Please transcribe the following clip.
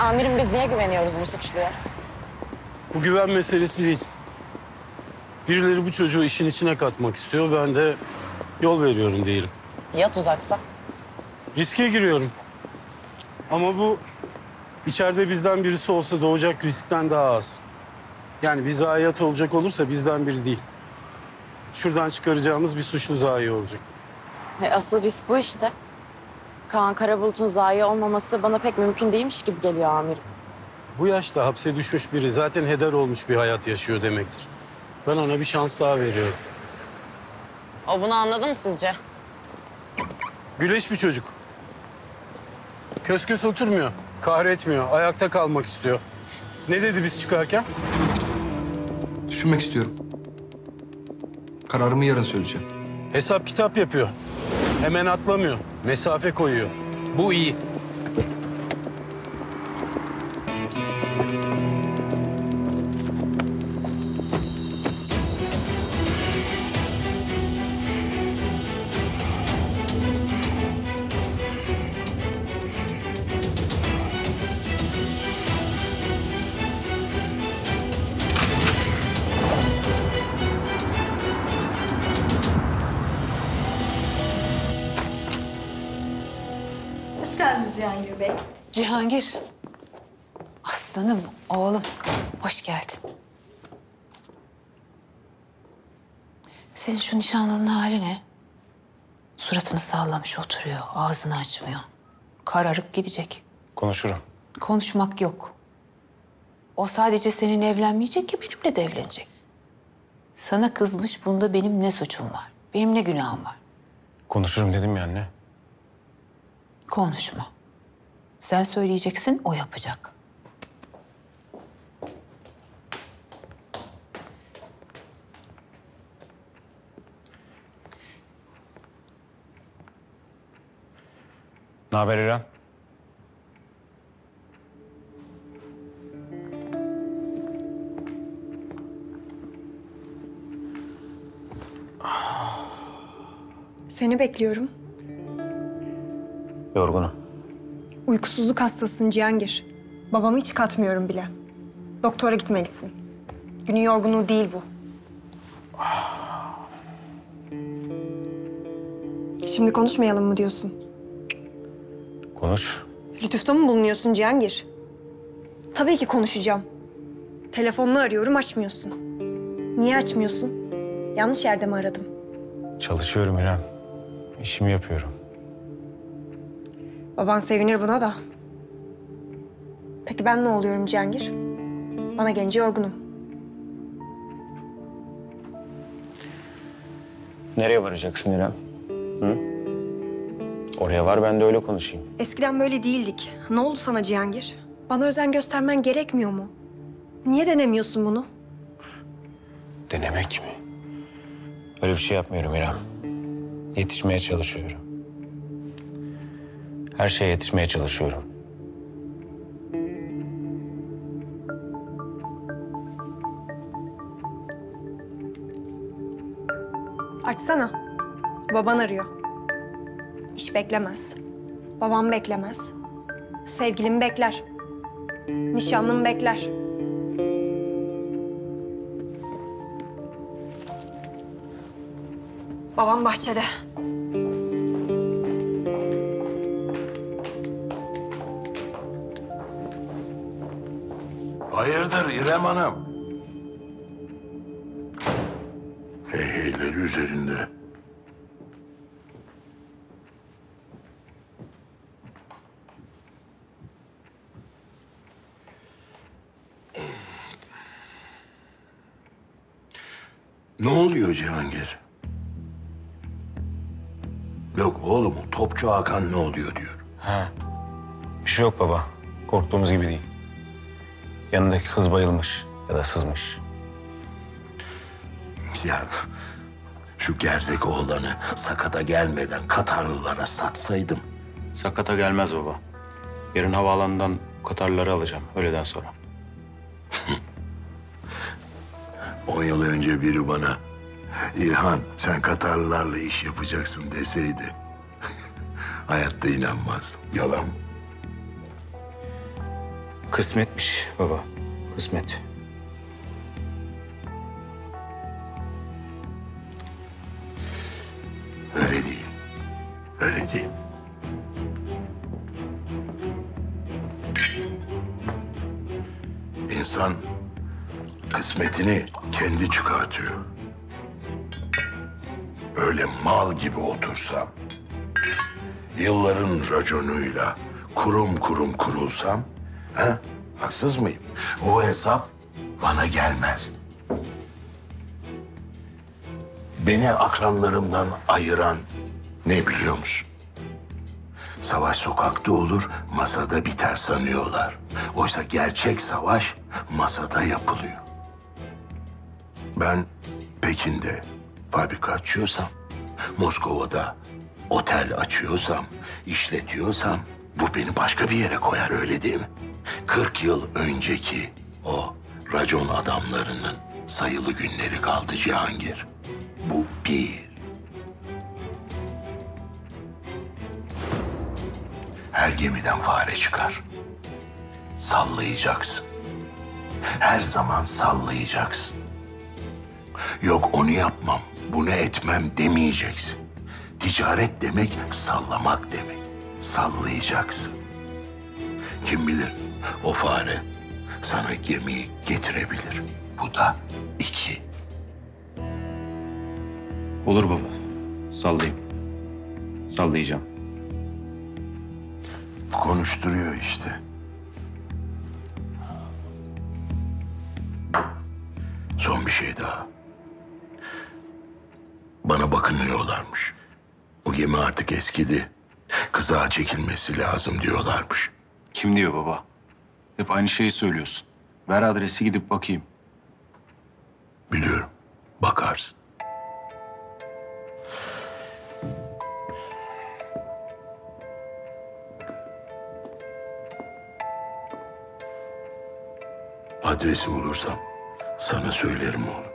Amirim biz niye güveniyoruz bu suçluya? Bu güven meselesi değil. Birileri bu çocuğu işin içine katmak istiyor. Ben de yol veriyorum diyelim. Ya tuzaksa? Riske giriyorum. Ama bu içeride bizden birisi olsa doğacak riskten daha az. Yani bir zayiat olacak olursa bizden biri değil. Şuradan çıkaracağımız bir suçlu zayi olacak. Asıl risk bu işte. Kaan Karabulut'un zayi olmaması bana pek mümkün değilmiş gibi geliyor amirim. Bu yaşta hapse düşmüş biri zaten heder olmuş bir hayat yaşıyor demektir. Ben ona bir şans daha veriyorum. O bunu anladı mı sizce? Güleç bir çocuk. Kös kös oturmuyor, kahretmiyor, ayakta kalmak istiyor. Ne dedi biz çıkarken? Düşünmek istiyorum. Kararımı yarın söyleyeceğim. Hesap kitap yapıyor. Hemen atlamıyor, mesafe koyuyor. Bu iyi. Hoş geldiniz Cihangir Bey. Cihangir. Aslanım, oğlum. Hoş geldin. Senin şu nişanlının hali ne? Suratını sallamış oturuyor, ağzını açmıyor. Kararıp gidecek. Konuşurum. Konuşmak yok. O sadece seninle evlenmeyecek ki benimle de evlenecek. Sana kızmış, bunda benim ne suçum var? Benim ne günahım var? Konuşurum dedim ya anne. Konuşma. Sen söyleyeceksin, o yapacak. Ne haber İrem? Seni bekliyorum. Yorgunum. Uykusuzluk hastasısın Cihangir. Babamı hiç katmıyorum bile. Doktora gitmelisin. Günün yorgunluğu değil bu. Şimdi konuşmayalım mı diyorsun? Konuş. Lütufta mı bulunuyorsun Cihangir? Tabii ki konuşacağım. Telefonunu arıyorum, açmıyorsun. Niye açmıyorsun? Yanlış yerde mi aradım? Çalışıyorum İrem. İşimi yapıyorum. Baban sevinir buna da. Peki ben ne oluyorum Cihangir? Bana gelince yorgunum. Nereye varacaksın İrem? Hı? Oraya var, ben de öyle konuşayım. Eskiden böyle değildik. Ne oldu sana Cihangir? Bana özen göstermen gerekmiyor mu? Niye denemiyorsun bunu? Denemek mi? Öyle bir şey yapmıyorum İrem. Yetişmeye çalışıyorum. Her şeye yetişmeye çalışıyorum. Açsana. Baban arıyor. İş beklemez. Babam beklemez. Sevgilim bekler. Nişanlım bekler. Babam bahçede. Hayırdır İrem Hanım? Heyheyleri üzerinde. Ne oluyor Cihangir? Yok oğlum, Topçu Hakan ne oluyor diyor. Ha. Bir şey yok baba. Korktuğumuz gibi değil. Yanındaki kız bayılmış ya da sızmış. Ya şu gerzek oğlanı Sakat'a gelmeden Katarlılara satsaydım. Sakata gelmez baba. Yarın havaalanından Katarlıları alacağım öğleden sonra. 10 yıl önce biri bana İlhan sen Katarlılarla iş yapacaksın deseydi hayatta inanmazdım. Yalan. Kısmetmiş baba, kısmet. Öyle değil. Öyle değil. İnsan kısmetini kendi çıkartıyor. Öyle mal gibi otursam, yılların raconuyla kurum kurum kurulsam, haksız mıyım? O hesap bana gelmez. Beni akranlarımdan ayıran ne biliyor musun? Savaş sokakta olur, masada biter sanıyorlar. Oysa gerçek savaş masada yapılıyor. Ben Pekin'de fabrika açıyorsam, Moskova'da otel açıyorsam, işletiyorsam bu beni başka bir yere koyar, öyle değil mi? 40 yıl önceki o racon adamlarının sayılı günleri kaldı Cihangir. Bu bir. Her gemiden fare çıkar. Sallayacaksın. Her zaman sallayacaksın. Yok onu yapmam, bunu etmem demeyeceksin. Ticaret demek sallamak demek. Sallayacaksın. Kim bilir o fare sana gemiyi getirebilir. Bu da 2. Olur baba, sallayayım. Sallayacağım. Konuşturuyor işte. Son bir şey daha. Bana bakınıyorlarmış. O gemi artık eskidi. Kızağa çekilmesi lazım diyorlarmış. Kim diyor baba? Hep aynı şeyi söylüyorsun. Ver adresi, gidip bakayım. Biliyorum. Bakarsın. Adresi bulursam sana söylerim oğlum.